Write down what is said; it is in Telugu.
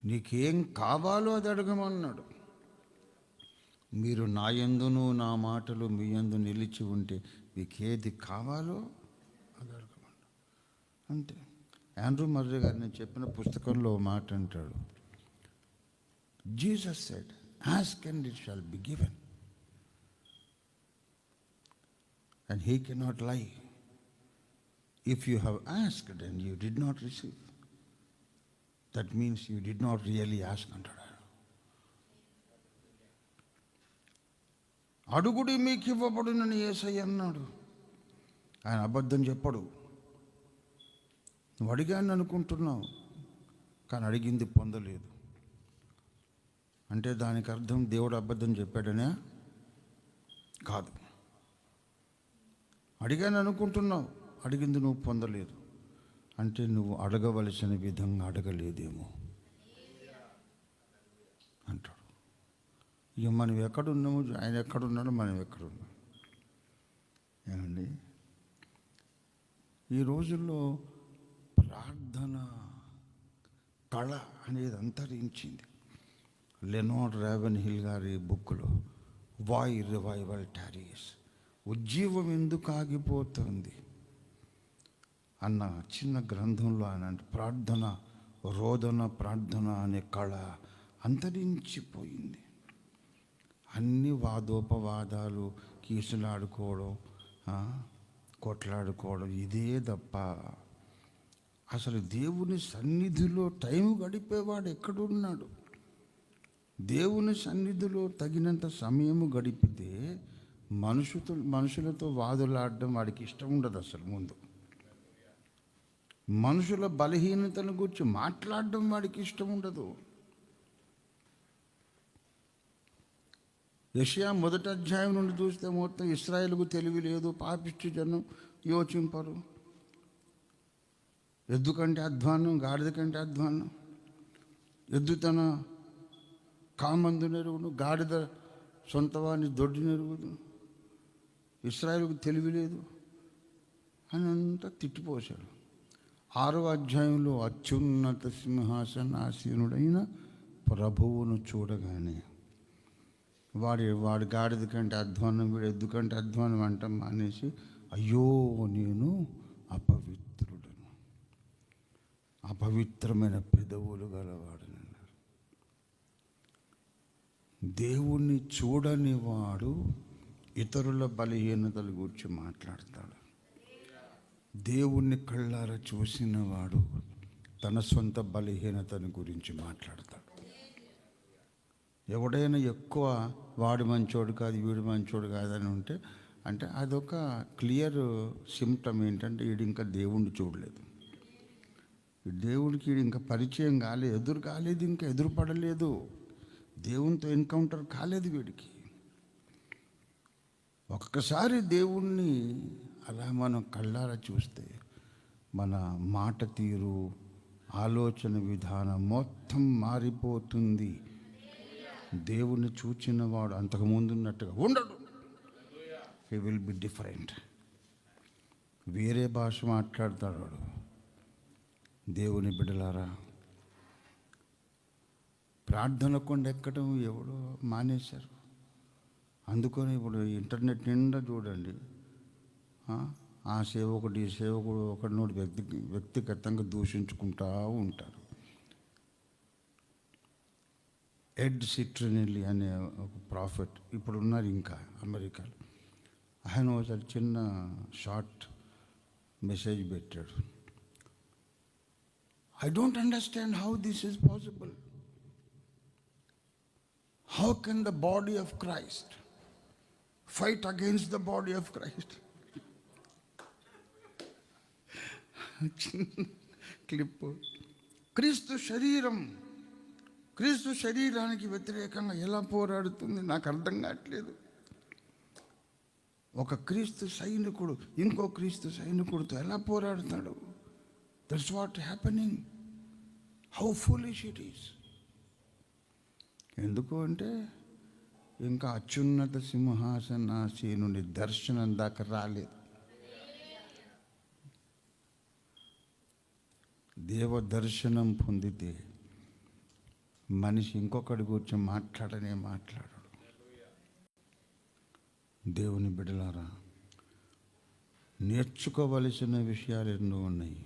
నీకేం కావాలో అది అడగమన్నాడు. మీరు నా యందును నా మాటలు మీ యందు నిలిచి ఉంటే మీకేది కావాలో అది అడగమన్నాడు. అంతే. ఆండ్రూ మర్రే గారు నేను చెప్పిన పుస్తకంలో మాట అంటాడు, Jesus said, ask and it shall be given. And he cannot lie. If you have asked and you did not receive, that means you did not really ask అంటాడు. అడుగుడి మీకు ఇవ్వబడునని యేసయ్య అన్నాడు. ఆయన అబద్ధం చెప్పడు. నువ్వు అడిగాను అనుకుంటున్నావు, కానీ అడిగింది పొందలేదు అంటే దానికి అర్థం దేవుడు అబద్ధం చెప్పాడనే కాదు. అడిగాను అనుకుంటున్నావు, అడిగింది నువ్వు పొందలేదు అంటే నువ్వు అడగవలసిన విధంగా అడగలేదేమో అంటాడు. ఇక మనం ఎక్కడున్నాము, ఆయన ఎక్కడున్నాడో మనం ఎక్కడున్నాం. ఏమండి, ఈ రోజుల్లో ప్రార్థన కళ అనేది అంతరించింది. లెనార్డ్ రావెన్హిల్ గారి బుక్లో వై రివైవల్ టారీస్, ఉజ్జీవం ఎందుకు ఆగిపోతుంది అన్న చిన్న గ్రంథంలో ఆయన ప్రార్థన రోదన ప్రార్థన అనే కళ అంతరించిపోయింది. అన్ని వాదోపవాదాలు, కీసులాడుకోవడం, కొట్లాడుకోవడం ఇదే తప్ప అసలు దేవుని సన్నిధిలో టైం గడిపేవాడు ఎక్కడున్నాడు? దేవుని సన్నిధిలో తగినంత సమయము గడిపితే మనుషులతో వాదులాడడం వాడికి ఇష్టం ఉండదు. అసలు ముందు మనుషుల బలహీనతను గురించి మాట్లాడడం వాడికి ఇష్టం ఉండదు. యెషయా 1వ అధ్యాయం నుండి చూస్తే మొత్తం ఇశ్రాయేలుకు తెలివి లేదు, పాపిష్టి జనం, యోచింపరు, ఎద్దు కంటే అధ్వానం, గాడిద కంటే అధ్వానం, ఎద్దు తన కామందు నెరుగును, గాడిద సొంతవాన్ని దొడ్డి నెరుగును, ఇశ్రాయేలుకు తెలివి లేదు అని అంతా తిట్టిపోశాడు. 6వ అధ్యాయంలో అత్యున్నత సింహాసనాసీనుడైన ప్రభువును చూడగానే వాడి గాడిద కంటే అధ్వానం, వీడు ఎద్దు కంటే అధ్వానం అంటాం మానేసి, అయ్యో నేను అపవిత్రుడను, అపవిత్రమైన పెదవులు గలవాడనన్నారు. దేవుణ్ణి చూడని వాడు ఇతరుల బలహీనతల గురించి మాట్లాడతాడు. దేవుణ్ణి కళ్ళారా చూసిన వాడు తన సొంత బలహీనతను గురించి మాట్లాడతాడు. ఎవడైనా ఎక్కువ వాడు మంచోడు కాదు, వీడు మంచోడు కాదని ఉంటే అంటే అదొక క్లియర్ సిమ్టమ్ ఏంటంటే వీడు ఇంకా దేవుణ్ణి చూడలేదు, దేవుడికి వీడు ఇంకా పరిచయం కాలేదు, ఎదురు కాలేదు, ఇంకా ఎదురు పడలేదు, దేవునితో ఎన్కౌంటర్ కాలేదు వీడికి. ఒక్కసారి దేవుణ్ణి అలా మనం కళ్ళారా చూస్తే మన మాట తీరు, ఆలోచన విధానం మొత్తం మారిపోతుంది. దేవుణ్ణి చూచిన వాడు అంతకుముందు ఉన్నట్టుగా ఉండడు. He will be different. వేరే భాష మాట్లాడతాడు వాడు. దేవుని బిడ్డలారా, ప్రార్థన కొండ ఎక్కడం ఎవడో మానేశారు. అందుకని ఇప్పుడు ఇంటర్నెట్ నిండా చూడండి, ఆ సేవకుడు ఈ సేవకుడు ఒకడినోడు వ్యక్తిగతంగా దూషించుకుంటూ ఉంటారు. ఎడ్ సిట్రినెల్లి అనే ఒక ప్రాఫెట్ ఇప్పుడు ఉన్నారు ఇంకా అమెరికాలో. ఆయన ఒకసారి చిన్న షార్ట్ మెసేజ్ పెట్టాడు. I don't understand how this is possible. How can the body of Christ fight against the body of Christ? Clip. క్రీస్తు శరీరానికి వ్యతిరేకంగా ఎలా పోరాడుతుంది నాకు అర్థం కావట్లేదు. ఒక క్రీస్తు సైనికుడు ఇంకో క్రీస్తు సైనికుడితో ఎలా పోరాడుతాడు? That's what happening. How foolish it is. ఎందుకు అంటే ఇంకా అత్యున్నత సింహాసనాసీనుడి దర్శనం దాకా రాలేదు. దేవ దర్శనం పొందితే మనిషి ఇంకొకటి గురించి మాట్లాడడు. దేవుని బిడ్డలారా, నేర్చుకోవలసిన విషయాలు ఎన్నో ఉన్నాయి.